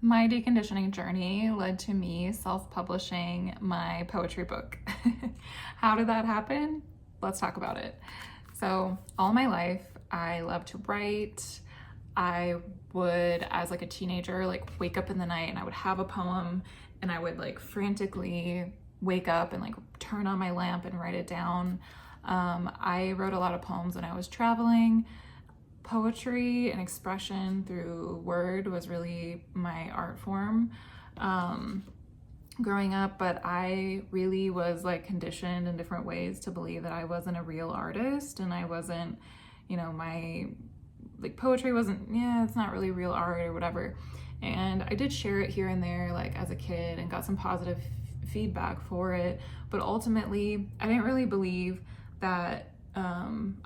My deconditioning journey led to me self-publishing my poetry book. How did that happen? Let's talk about it. So all my life, I love to write. I would, as like a teenager, like wake up in the night and I would have a poem and I would like frantically wake up and like turn on my lamp and write it down. I wrote a lot of poems when I was traveling. Poetry and expression through word was really my art form growing up, but I really was like conditioned in different ways to believe that I wasn't a real artist and I wasn't, my like poetry wasn't, it's not really real art or whatever. And I did share it here and there like as a kid and got some positive feedback for it, but ultimately I didn't really believe that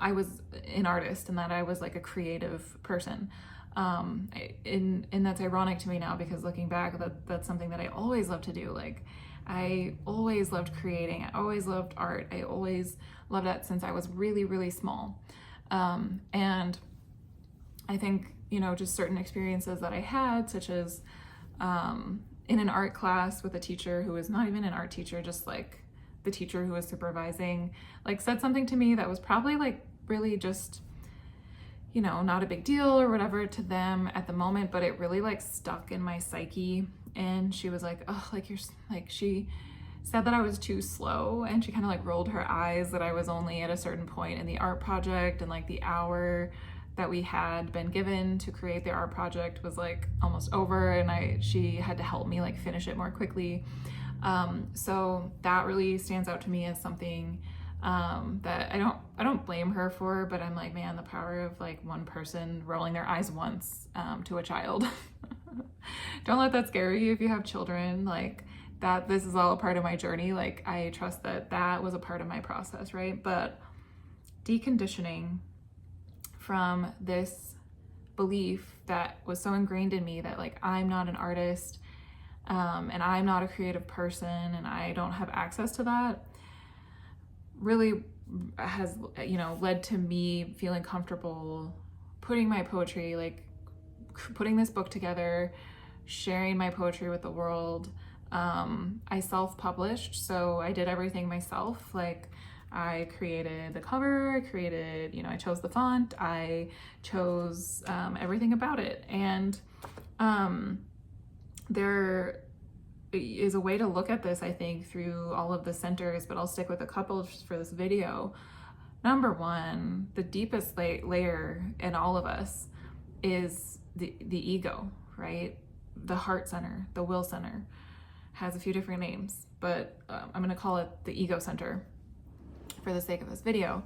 I was an artist and that I was like a creative person. And that's ironic to me now because looking back, that's something that I always loved to do. Like I always loved creating. I always loved art. I always loved that since I was really, really small. And I think, just certain experiences that I had, such as in an art class with a teacher who was not even an art teacher, just like the teacher who was supervising, like said something to me that was probably like really just, not a big deal or whatever to them at the moment, but it really like stuck in my psyche. And she was like, oh, like you're like, she said that I was too slow and she kind of like rolled her eyes that I was only at a certain point in the art project and like the hour that we had been given to create the art project was like almost over and she had to help me like finish it more quickly. So that really stands out to me as something that I don't blame her for, but I'm like, man, the power of like one person rolling their eyes once to a child. Don't let that scare you if you have children. Like that, this is all a part of my journey. Like I trust that that was a part of my process, right? But deconditioning from this belief that was so ingrained in me that like I'm not an artist and I'm not a creative person and I don't have access to that really has, led to me feeling comfortable putting my poetry, like putting this book together, sharing my poetry with the world. I self-published, so I did everything myself. Like I created the cover, I chose the font, I chose everything about it. And there is a way to look at this, I think, through all of the centers, but I'll stick with a couple for this video. Number one, the deepest layer in all of us is the ego, right? The heart center, the will center, has a few different names, but I'm gonna call it the ego center for the sake of this video.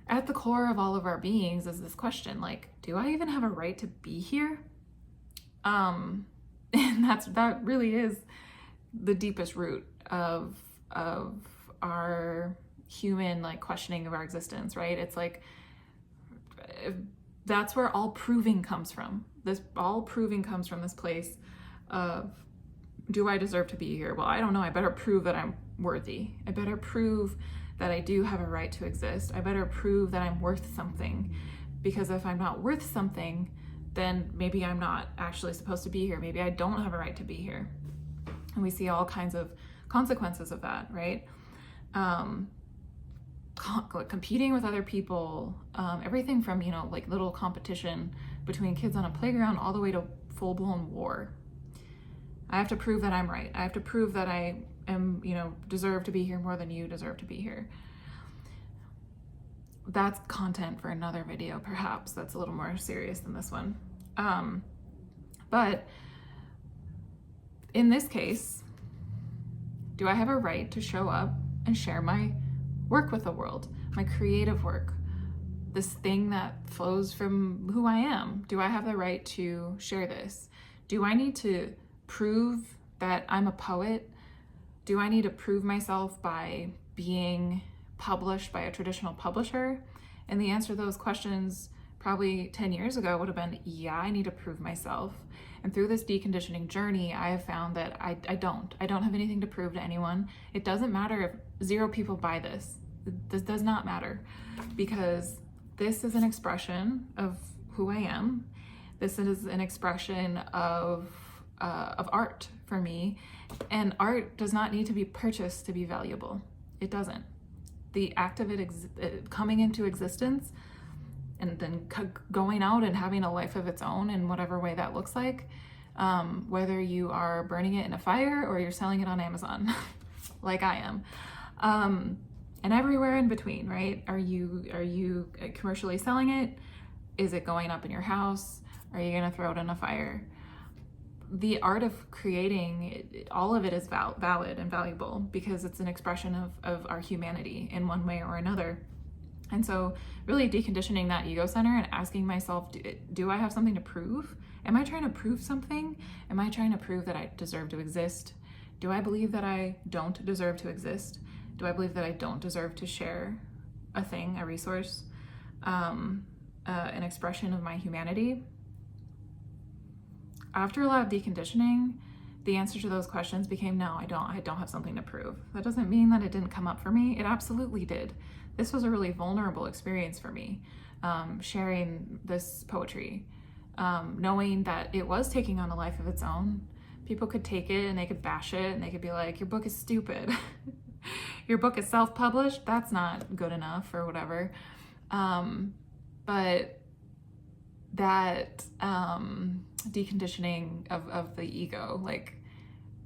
At the core of all of our beings is this question, like, do I even have a right to be here? And that really is the deepest root of our human like questioning of our existence, right? It's like that's where all proving comes from. All proving comes from this place of, do I deserve to be here? Well, I don't know. I better prove that I'm worthy. I better prove that I do have a right to exist. I better prove that I'm worth something, because if I'm not worth something, then maybe I'm not actually supposed to be here. Maybe I don't have a right to be here. And we see all kinds of consequences of that, right? Competing with other people, everything from, like little competition between kids on a playground all the way to full-blown war. I have to prove that I'm right. I have to prove that I am, deserve to be here more than you deserve to be here. That's content for another video, perhaps. That's a little more serious than this one. But in this case, do I have a right to show up and share my work with the world, my creative work, this thing that flows from who I am? Do I have the right to share this? Do I need to prove that I'm a poet? Do I need to prove myself by being published by a traditional publisher? And the answer to those questions probably 10 years ago would have been, yeah, I need to prove myself. And through this deconditioning journey, I have found that I don't have anything to prove to anyone. It doesn't matter if 0 people buy this. This does not matter, because this is an expression of who I am. This is an expression of of art for me. And art does not need to be purchased to be valuable. It doesn't. The act of it coming into existence and then going out and having a life of its own in whatever way that looks like, whether you are burning it in a fire or you're selling it on Amazon, like I am, and everywhere in between, right? Are you commercially selling it? Is it going up in your house? Are you gonna throw it in a fire? The art of creating, all of it is valid and valuable because it's an expression of our humanity in one way or another. And so really deconditioning that ego center and asking myself, do I have something to prove? Am I trying to prove something? Am I trying to prove that I deserve to exist? Do I believe that I don't deserve to exist? Do I believe that I don't deserve to share a thing, a resource, an expression of my humanity? After a lot of deconditioning, the answer to those questions became no, I don't have something to prove. That doesn't mean that it didn't come up for me. It absolutely did. This was a really vulnerable experience for me, sharing this poetry, knowing that it was taking on a life of its own. People could take it and they could bash it and they could be like, your book is stupid. Your book is self-published. That's not good enough or whatever. But that deconditioning of the ego, like,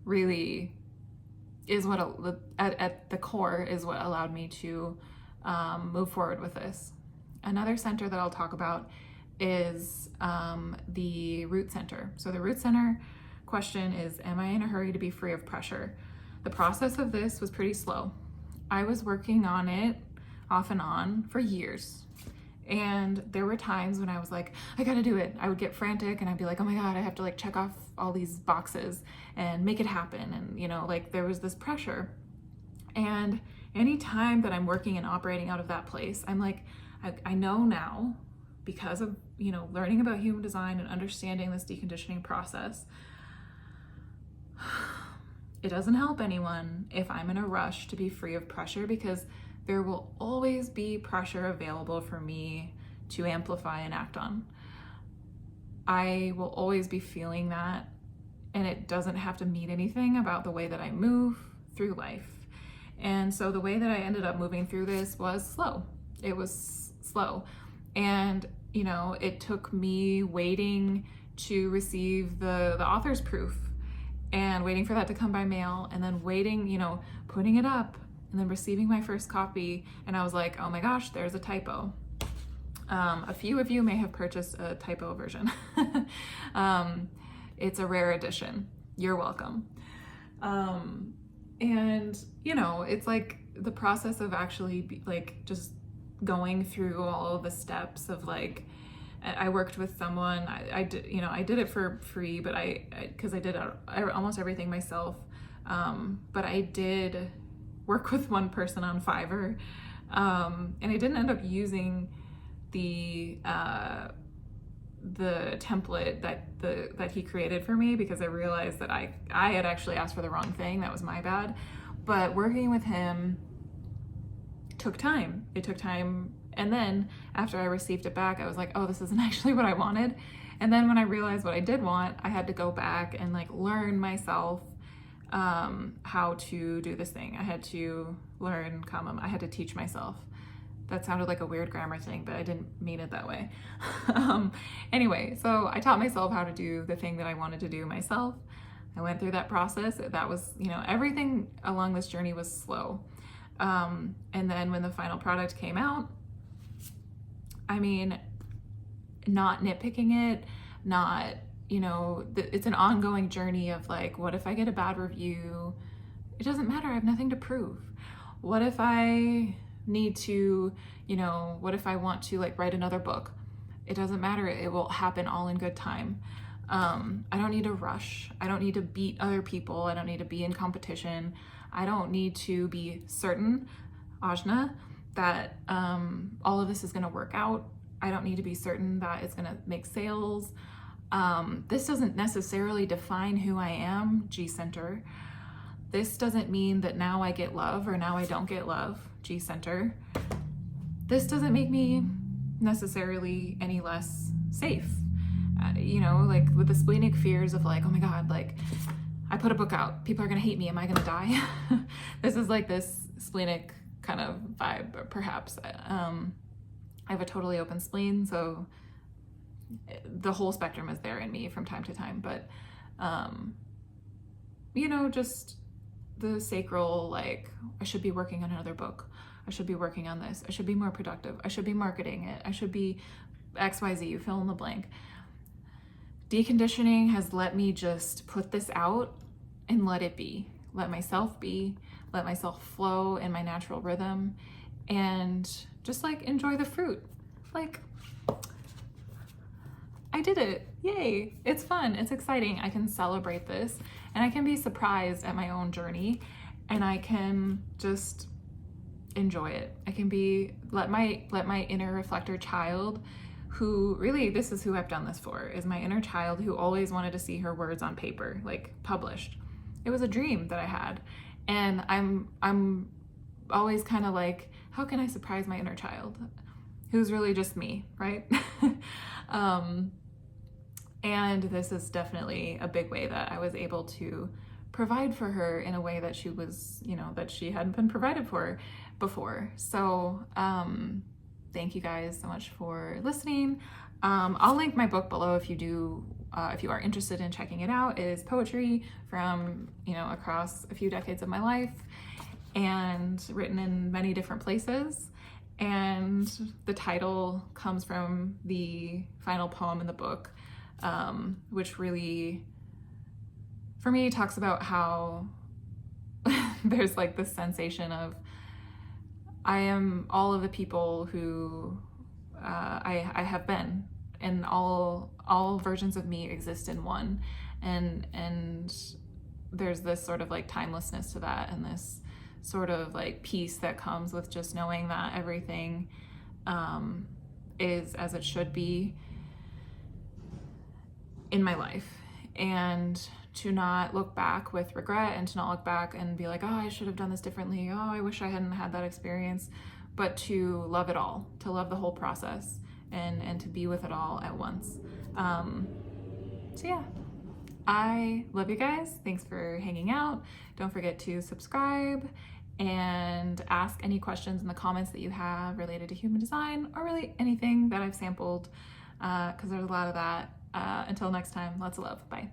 really is what at the core is what allowed me to move forward with this. Another center that I'll talk about is the root center. So the root center question is, am I in a hurry to be free of pressure? The process of this was pretty slow. I was working on it off and on for years. And there were times when I was like, I gotta do it. I would get frantic and I'd be like, oh my God, I have to like check off all these boxes and make it happen. And you know, like there was this pressure. And any time that I'm working and operating out of that place, I'm like, I know now, because of, you know, learning about human design and understanding this deconditioning process, it doesn't help anyone if I'm in a rush to be free of pressure, because there will always be pressure available for me to amplify and act on. I will always be feeling that, and it doesn't have to mean anything about the way that I move through life. And so the way that I ended up moving through this was slow. It was slow. And, you know, it took me waiting to receive the author's proof and waiting for that to come by mail, and then waiting, you know, putting it up, and then receiving my first copy, and I was like, oh my gosh, there's a typo. A few of you may have purchased a typo version. It's a rare edition. You're welcome. And, you know, it's like the process of actually just going through all of the steps of like, I worked with someone, I did, you know, I did it for free, but because I did almost everything myself. But I did work with one person on Fiverr, and I didn't end up using the template that he created for me, because I realized that I had actually asked for the wrong thing. That was my bad. But working with him took time. It took time. And then after I received it back, I was like, oh, this isn't actually what I wanted. And then when I realized what I did want, I had to go back and like learn myself how to do this thing. I had to learn common. I had to teach myself. That sounded like a weird grammar thing, but I didn't mean it that way. Anyway, so I taught myself how to do the thing that I wanted to do myself. I went through that process. That was, you know, everything along this journey was slow. And then when the final product came out, I mean, not nitpicking it, not, you know, it's an ongoing journey of like, what if I get a bad review? It doesn't matter. I have nothing to prove. What if I need to, you know, what if I want to like write another book? It doesn't matter. It will happen all in good time. I don't need to rush. I don't need to beat other people. I don't need to be in competition. I don't need to be certain, Ajna, that all of this is going to work out. I don't need to be certain that it's going to make sales. This doesn't necessarily define who I am, G-Center. This doesn't mean that now I get love or now I don't get love, G-Center. This doesn't make me necessarily any less safe. you know, like with the splenic fears of like, oh my God, like I put a book out, people are gonna hate me, am I gonna die? This is like this splenic kind of vibe, perhaps. I have a totally open spleen, so the whole spectrum is there in me from time to time, but you know, just the sacral, like, I should be working on another book, I should be working on this, I should be more productive, I should be marketing it, I should be XYZ, you fill in the blank. Deconditioning has let me just put this out and let it be. Let myself be, let myself flow in my natural rhythm, and just like enjoy the fruit. Like, I did it, yay, it's fun, it's exciting, I can celebrate this, and I can be surprised at my own journey, and I can just enjoy it. I can be, let my inner reflector child, who really, this is who I've done this for, is my inner child who always wanted to see her words on paper, like published. It was a dream that I had, and I'm always kind of like, how can I surprise my inner child, who's really just me, right? And this is definitely a big way that I was able to provide for her in a way that she was, you know, that she hadn't been provided for before. So thank you guys so much for listening. I'll link my book below if you are interested in checking it out. It is poetry from, you know, across a few decades of my life, and written in many different places. And the title comes from the final poem in the book, which really, for me, talks about how there's like this sensation of, I am all of the people who I have been, and all versions of me exist in one, and there's this sort of like timelessness to that, and this sort of like peace that comes with just knowing that everything is as it should be in my life, and to not look back with regret, and to not look back and be like, oh, I should have done this differently, oh, I wish I hadn't had that experience, but to love it all, to love the whole process, and to be with it all at once. So yeah, I love you guys. Thanks for hanging out. Don't forget to subscribe and ask any questions in the comments that you have related to human design, or really anything that I've sampled, because there's a lot of that. Until next time, lots of love. Bye.